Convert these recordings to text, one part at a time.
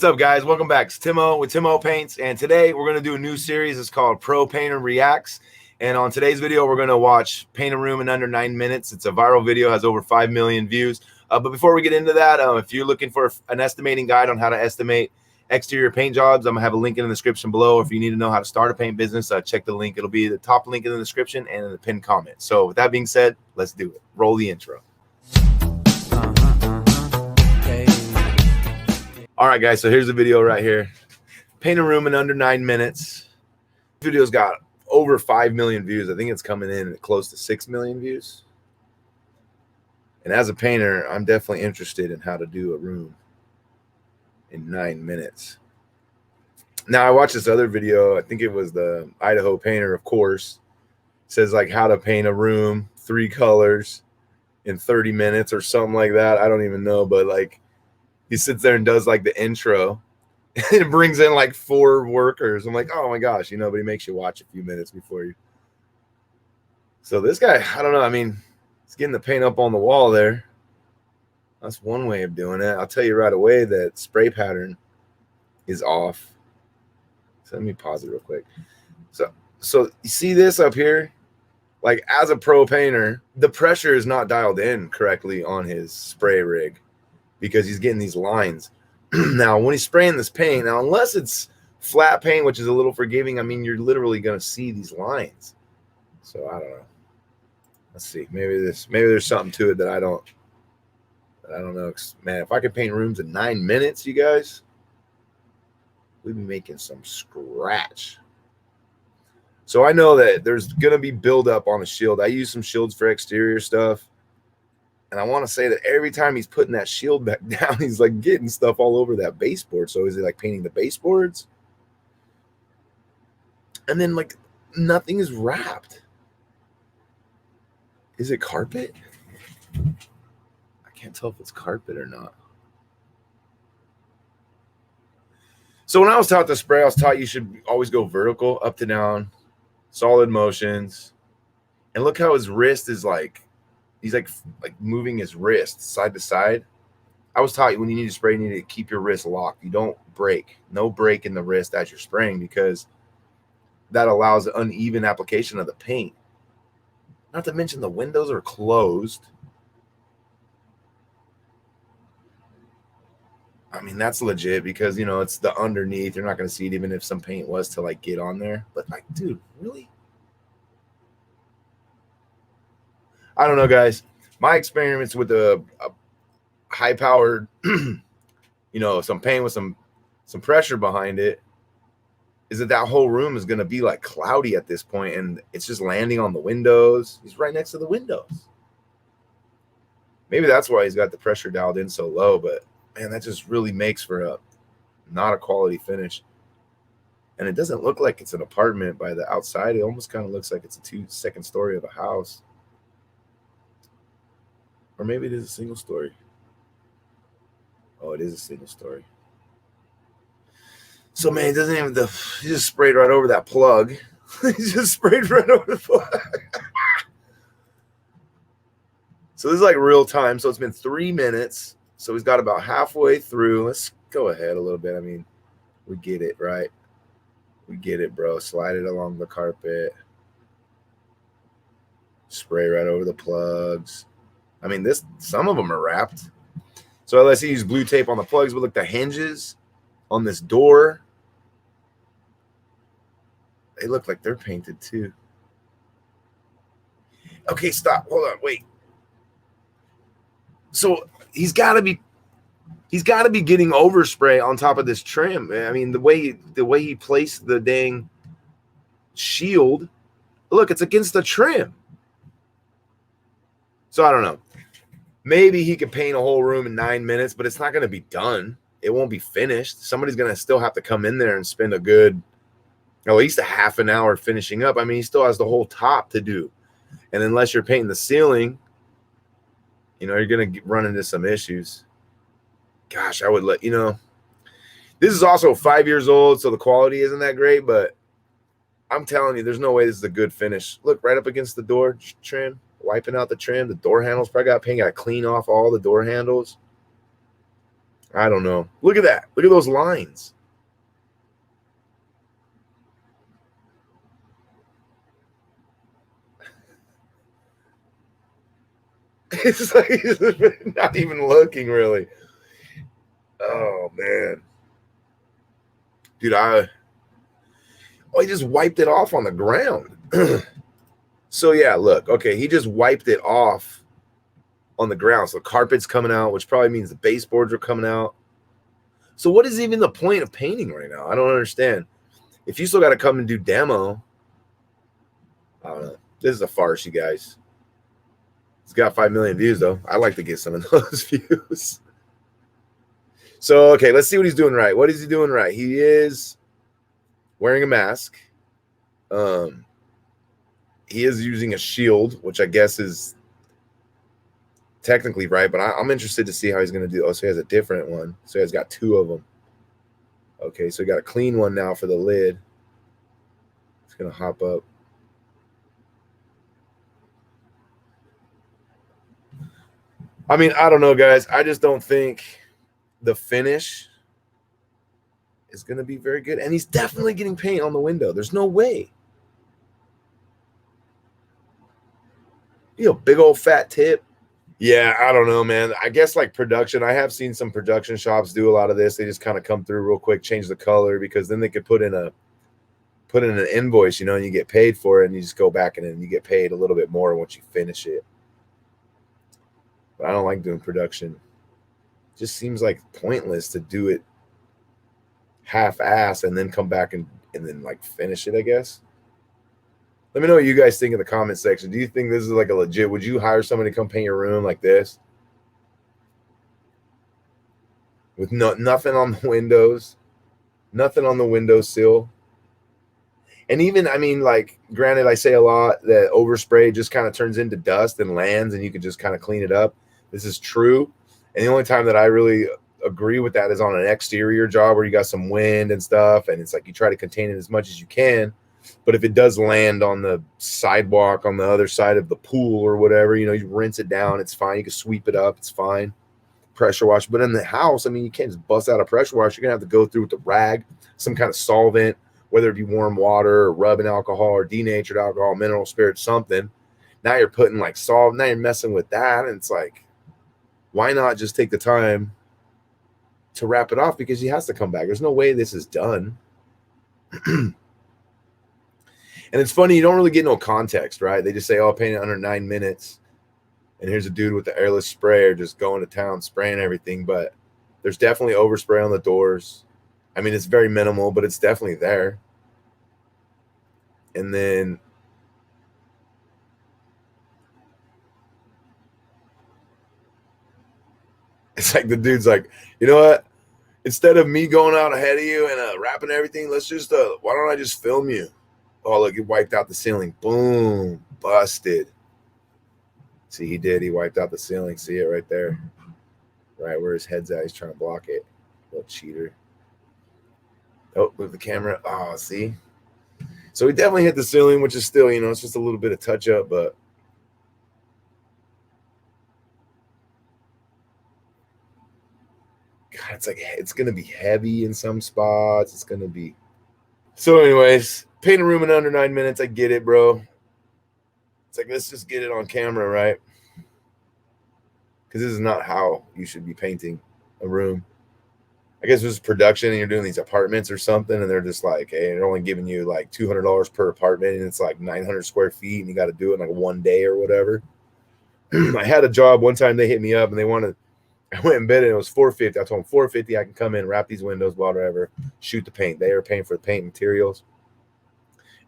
What's up, guys? Welcome back. It's Timo with Timo Paints, and today we're going to do a new series. It's called Pro Painter Reacts, and on today's video, we're going to watch Paint a Room in under 9 minutes. It's a viral video, has over 5 million views. But before we get into that, if you're looking for an estimating guide on how to estimate exterior paint jobs, I'm going to have a link in the description below. If you need to know how to start a paint business, check the link. It'll be the top link in the description and in the pinned comment. So with that being said, let's do it. Roll the intro. All right, guys, so here's the video right here. Paint a room in under 9 minutes. The video's got over 5 million views. I think it's coming in at close to 6 million views. And as a painter, I'm definitely interested in how to do a room in 9 minutes. Now, I watched this other video. I think it was the Idaho painter, of course. It says like how to paint a room, 3 colors in 30 minutes or something like that. I don't even know, but like, he sits there and does like the intro and it brings in like 4 workers. I'm like, oh my gosh, but he makes you watch a few minutes before you. So this guy, I don't know. I mean, he's getting the paint up on the wall there. That's one way of doing it. I'll tell you right away that spray pattern is off. So let me pause it real quick. So you see this up here? Like as a pro painter, the pressure is not dialed in correctly on his spray rig, because he's getting these lines. Now, when he's spraying this paint, now unless it's flat paint, which is a little forgiving, I mean, you're literally going to see these lines. So I don't know. Let's see. Maybe there's something to it that I don't know. Man, if I could paint rooms in 9 minutes, you guys, we'd be making some scratch. So I know that there's going to be buildup on the shield. I use some shields for exterior stuff. And I want to say that every time he's putting that shield back down, he's like getting stuff all over that baseboard. So is he like painting the baseboards? And then like nothing is wrapped. Is it carpet? I can't tell if it's carpet or not. So when I was taught to spray, I was taught you should always go vertical, up to down, solid motions. And look how his wrist is like, he's like moving his wrist side to side. I was taught when you need to spray, you need to keep your wrist locked. You don't break. No break in the wrist as you're spraying, because that allows uneven application of the paint. Not to mention the windows are closed. I mean, that's legit because, it's the underneath. You're not going to see it even if some paint was to like get on there. But like, dude, really? I don't know, guys. My experience with a high-powered, some paint with some pressure behind it, is that whole room is going to be like cloudy at this point, and it's just landing on the windows. He's right next to the windows. Maybe that's why he's got the pressure dialed in so low, but man, that just really makes for not a quality finish. And it doesn't look like it's an apartment by the outside. It almost kind of looks like it's a second story of a house. Or maybe it is a single story. Oh, it is a single story. So, man, he doesn't even, he just sprayed right over that plug. He just sprayed right over the plug. So this is like real time. So it's been 3 minutes. So he's got about halfway through. Let's go ahead a little bit. I mean, we get it, right? We get it, bro. Slide it along the carpet. Spray right over the plugs. I mean, some of them are wrapped. So let's use blue tape on the plugs, but look, the hinges on this door, they look like they're painted too. Okay, stop. Hold on, wait. So he's got to be getting overspray on top of this trim. I mean, the way he placed the dang shield, look, it's against the trim. So I don't know. Maybe he could paint a whole room in 9 minutes, but it's not going to be done. It won't be finished. Somebody's going to still have to come in there and spend a good, at least a half an hour finishing up. I mean, he still has the whole top to do. And unless you're painting the ceiling, you're going to run into some issues. Gosh, I would let, this is also 5 years old, so the quality isn't that great, but I'm telling you, there's no way this is a good finish. Look, right up against the door trim. Wiping out the trim, the door handles probably got paint. Got to clean off all the door handles. I don't know. Look at that. Look at those lines. It's like he's not even looking really. Oh man. Dude, he just wiped it off on the ground. So yeah, look, okay, he just wiped it off on the ground. So carpet's coming out, which probably means the baseboards are coming out. So what is even the point of painting right now? I don't understand. If you still got to come and do demo, I don't know. This is a farce, you guys. It's got 5 million views though. I like to get some of those views. So okay, let's see what he's doing right. What is he doing right? He is wearing a mask. He is using a shield, which I guess is technically right, but I'm interested to see how he's going to do. Oh, so he has a different one. So he's got 2 of them. Okay, so he got a clean one now for the lid. It's going to hop up. I mean, I don't know, guys. I just don't think the finish is going to be very good. And he's definitely getting paint on the window. There's no way. Big old fat tip. Yeah, I don't know, man. I guess like production, I have seen some production shops do a lot of this. They just kind of come through real quick, change the color, because then they could put in an invoice, and you get paid for it, and you just go back and you get paid a little bit more once you finish it. But I don't like doing production. It just seems like pointless to do it half-ass and then come back and then like finish it, I guess. Let me know what you guys think in the comment section. Do you think this is like a legit? Would you hire somebody to come paint your room like this? With nothing on the windows, nothing on the windowsill. And even, I mean, like, granted, I say a lot that overspray just kind of turns into dust and lands and you can just kind of clean it up. This is true. And the only time that I really agree with that is on an exterior job where you got some wind and stuff. And it's like you try to contain it as much as you can. But if it does land on the sidewalk on the other side of the pool or whatever, you rinse it down. It's fine. You can sweep it up. It's fine. Pressure wash. But in the house, I mean, you can't just bust out a pressure wash. You're going to have to go through with the rag, some kind of solvent, whether it be warm water or rubbing alcohol or denatured alcohol, mineral spirit, something. Now you're putting like solvent. Now you're messing with that. And it's like, why not just take the time to wrap it off? Because he has to come back. There's no way this is done. And it's funny, you don't really get no context, right? They just say, oh, paint it under 9 minutes. And here's a dude with the airless sprayer just going to town, spraying everything. But there's definitely overspray on the doors. I mean, it's very minimal, but it's definitely there. And then it's like the dude's like, you know what? Instead of me going out ahead of you and wrapping everything, let's just, why don't I just film you? Oh, look, he wiped out the ceiling. Boom, busted. See, he did. He wiped out the ceiling. See it right there? Right where his head's at. He's trying to block it. Little cheater. Oh, move the camera. Oh, see? So he definitely hit the ceiling, which is still, it's just a little bit of touch up, but God, it's like, it's going to be heavy in some spots. It's going to be. So anyways, paint a room in under 9 minutes. I get it, bro. It's like, let's just get it on camera, right? Because this is not how you should be painting a room. I guess this is production and you're doing these apartments or something, and they're just like, hey, they're only giving you like $200 per apartment, and it's like 900 square feet, and you got to do it in like one day or whatever. I had a job one time, they hit me up and they wanted, I went and bid it, and it was $450. I told them $450, I can come in, wrap these windows, whatever, shoot the paint. They were paying for the paint materials.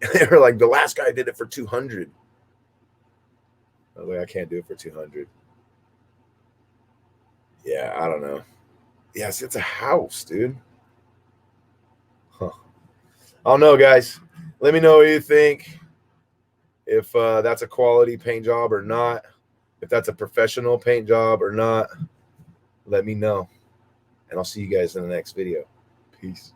And they were like, the last guy did it for $200. I was like, I can't do it for $200. Yeah, I don't know. Yes, it's a house, dude. Huh. I don't know, guys. Let me know what you think. If that's a quality paint job or not. If that's a professional paint job or not. Let me know. And I'll see you guys in the next video. Peace.